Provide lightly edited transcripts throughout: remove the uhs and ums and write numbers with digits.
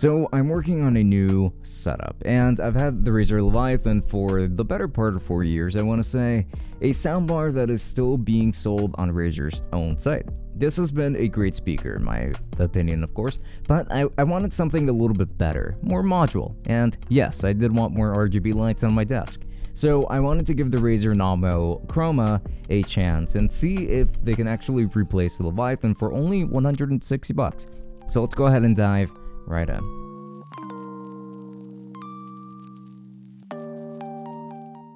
So I'm working on a new setup, and I've had the Razer Leviathan for the better part of 4 years, I want to say, a soundbar that is still being sold on Razer's own site. This has been a great speaker in my opinion, of course, but I wanted something a little bit better, more modular, and yes, I did want more RGB lights on my desk. So I wanted to give the Razer Nommo Chroma a chance and see if they can actually replace the Leviathan for only $160. So let's go ahead and dive right in.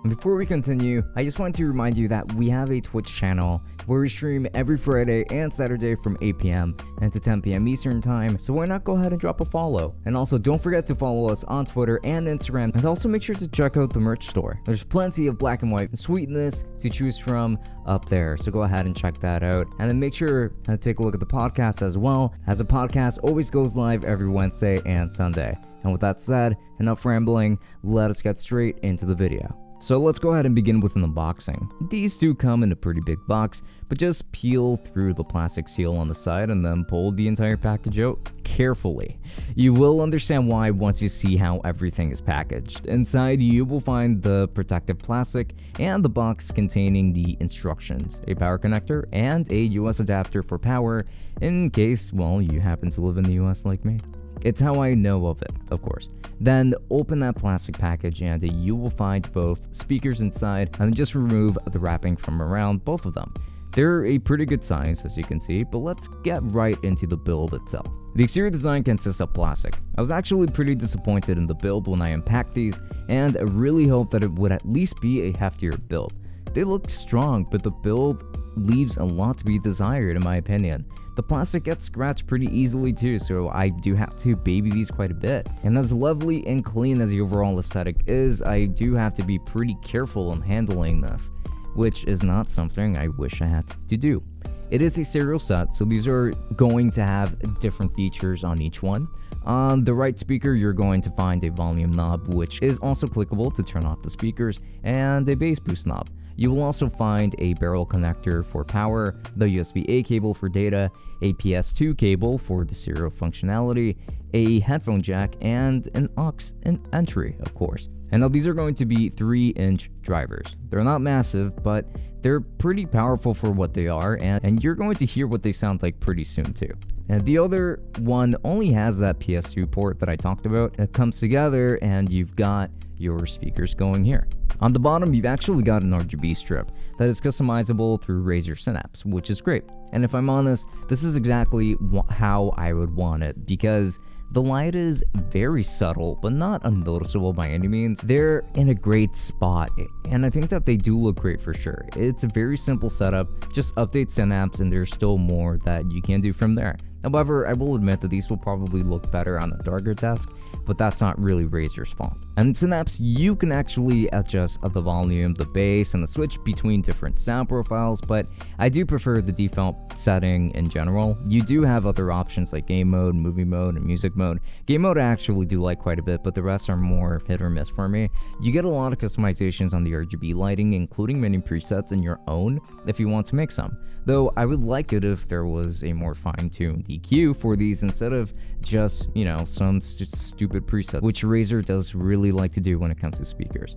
Before we continue, I just want to remind you that we have a Twitch channel where we stream every Friday and Saturday from 8 p.m. and to 10 p.m. Eastern Time, so why not go ahead and drop a follow? And also don't forget to follow us on Twitter and Instagram, and also make sure to check out the merch store. There's plenty of black and white sweetness to choose from up there, so go ahead and check that out. And then make sure to take a look at the podcast as well, as the podcast always goes live every Wednesday and Sunday. And with that said, enough rambling, let us get straight into the video. So let's go ahead and begin with an unboxing. These do come in a pretty big box, but just peel through the plastic seal on the side and then pull the entire package out carefully. You will understand why once you see how everything is packaged. Inside you will find the protective plastic and the box containing the instructions, a power connector, and a US adapter for power in case, well, you happen to live in the US like me. It's how I know of it, of course. Then open that plastic package and you will find both speakers inside, and then just remove the wrapping from around both of them. They're a pretty good size, as you can see, but let's get right into the build itself. The exterior design consists of plastic. I was actually pretty disappointed in the build when I unpacked these, and I really hoped that it would at least be a heftier build. They looked strong, but the build leaves a lot to be desired in my opinion. The plastic gets scratched pretty easily too, so I do have to baby these quite a bit. And as lovely and clean as the overall aesthetic is, I do have to be pretty careful in handling this, which is not something I wish I had to do. It is a stereo set, so these are going to have different features on each one. On the right speaker, you're going to find a volume knob, which is also clickable to turn off the speakers, and a bass boost knob. You will also find a barrel connector for power, the USB-A cable for data, a PS2 cable for the stereo functionality, a headphone jack, and an aux entry, of course. And now these are going to be 3-inch drivers. They're not massive, but they're pretty powerful for what they are, and you're going to hear what they sound like pretty soon too. And the other one only has that PS2 port that I talked about. It comes together and you've got your speakers going here. On the bottom, you've actually got an RGB strip that is customizable through Razer Synapse, which is great. And if I'm honest, this is exactly how I would want it, because the light is very subtle, but not unnoticeable by any means. They're in a great spot, and I think that they do look great for sure. It's a very simple setup, just update Synapse, and there's still more that you can do from there. However, I will admit that these will probably look better on a darker desk, but that's not really Razer's fault. And in Synapse, you can actually adjust the volume, the bass, and the switch between different sound profiles, but I do prefer the default setting in general. You do have other options like game mode, movie mode, and music mode. Game mode I actually do like quite a bit, but the rest are more hit or miss for me. You get a lot of customizations on the RGB lighting, including many presets in your own if you want to make some. Though I would like it if there was a more fine-tuned EQ for these instead of just, some stupid preset, which Razer does really like to do when it comes to speakers.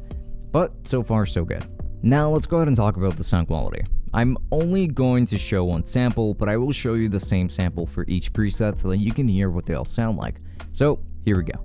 But so far so good. Now let's go ahead and talk about the sound quality. I'm only going to show one sample, but I will show you the same sample for each preset so that you can hear what they all sound like. So here we go.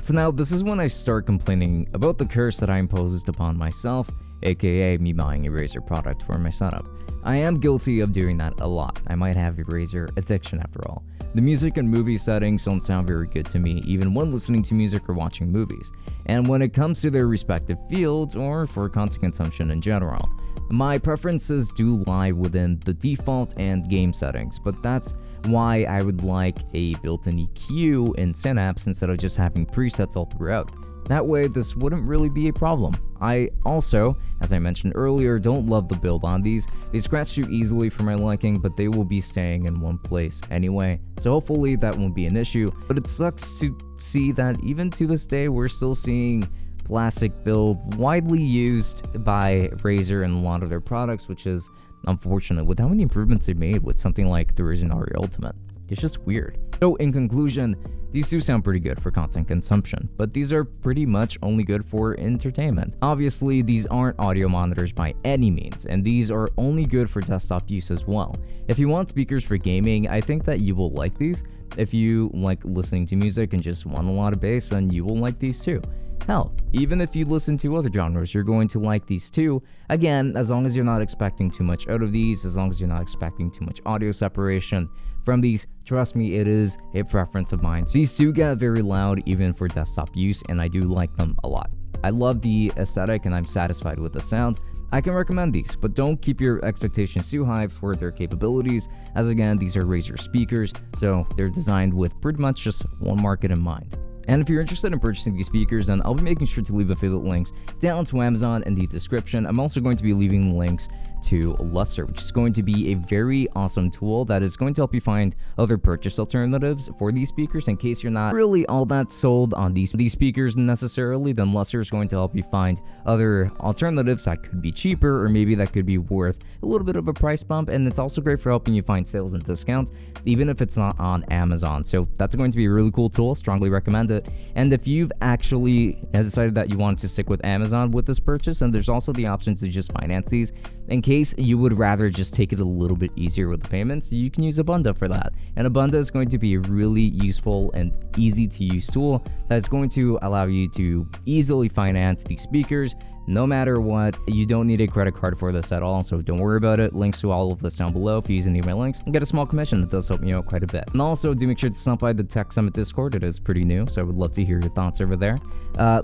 So now this is when I start complaining about the curse that I imposed upon myself, aka me buying a Razer product for my setup. I am guilty of doing that a lot. I might have a Razer addiction after all. The music and movie settings don't sound very good to me, even when listening to music or watching movies. And when it comes to their respective fields, or for content consumption in general, my preferences do lie within the default and game settings, but that's why I would like a built-in EQ in Synapse instead of just having presets all throughout. That way, this wouldn't really be a problem. I also, as I mentioned earlier, don't love the build on these. They scratch too easily for my liking, but they will be staying in one place anyway, so hopefully that won't be an issue. But it sucks to see that even to this day, we're still seeing plastic build widely used by Razer in a lot of their products, which is unfortunate with how many improvements they made with something like the Razer Nommo Ultimate. It's just weird. So in conclusion, these do sound pretty good for content consumption, but these are pretty much only good for entertainment. Obviously, these aren't audio monitors by any means, and these are only good for desktop use as well. If you want speakers for gaming, I think that you will like these. If you like listening to music and just want a lot of bass, then you will like these too. Hell, even if you listen to other genres, you're going to like these too. Again, as long as you're not expecting too much out of these, as long as you're not expecting too much audio separation from these, trust me, it is a preference of mine. These do get very loud even for desktop use, and I do like them a lot. I love the aesthetic and I'm satisfied with the sound. I can recommend these, but don't keep your expectations too high for their capabilities, as again, these are Razer speakers, so they're designed with pretty much just one market in mind. And if you're interested in purchasing these speakers, then I'll be making sure to leave affiliate links down to Amazon in the description. I'm also going to be leaving links to Luster, which is going to be a very awesome tool that is going to help you find other purchase alternatives for these speakers. In case you're not really all that sold on these speakers necessarily, then Luster is going to help you find other alternatives that could be cheaper, or maybe that could be worth a little bit of a price bump. And it's also great for helping you find sales and discounts, even if it's not on Amazon. So that's going to be a really cool tool. Strongly recommend it. And if you've actually decided that you want to stick with Amazon with this purchase, and there's also the option to just finance these, in case you would rather just take it a little bit easier with the payments, you can use ABUNDA for that. And ABUNDA is going to be a really useful and easy to use tool that's going to allow you to easily finance these speakers no matter what. You don't need a credit card for this at all, so don't worry about it. Links to all of this down below. If you use any of my links, and get a small commission. That does help me out quite a bit. And also, do make sure to stop by the Tech Summit Discord. It is pretty new, so I would love to hear your thoughts over there.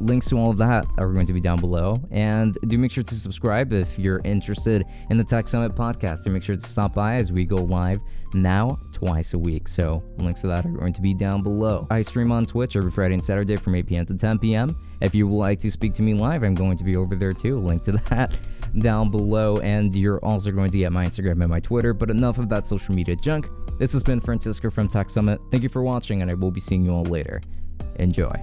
Links to all of that are going to be down below. And do make sure to subscribe if you're interested in the Tech Summit podcast. And make sure to stop by as we go live now twice a week. So links to that are going to be down below. I stream on Twitch every Friday and Saturday from 8 p.m. to 10 p.m. If you would like to speak to me live, I'm going to be over there too. Link to that down below. And you're also going to get my Instagram and my Twitter. But enough of that social media junk. This has been Francisco from Tech Summit. Thank you for watching, and I will be seeing you all later. Enjoy.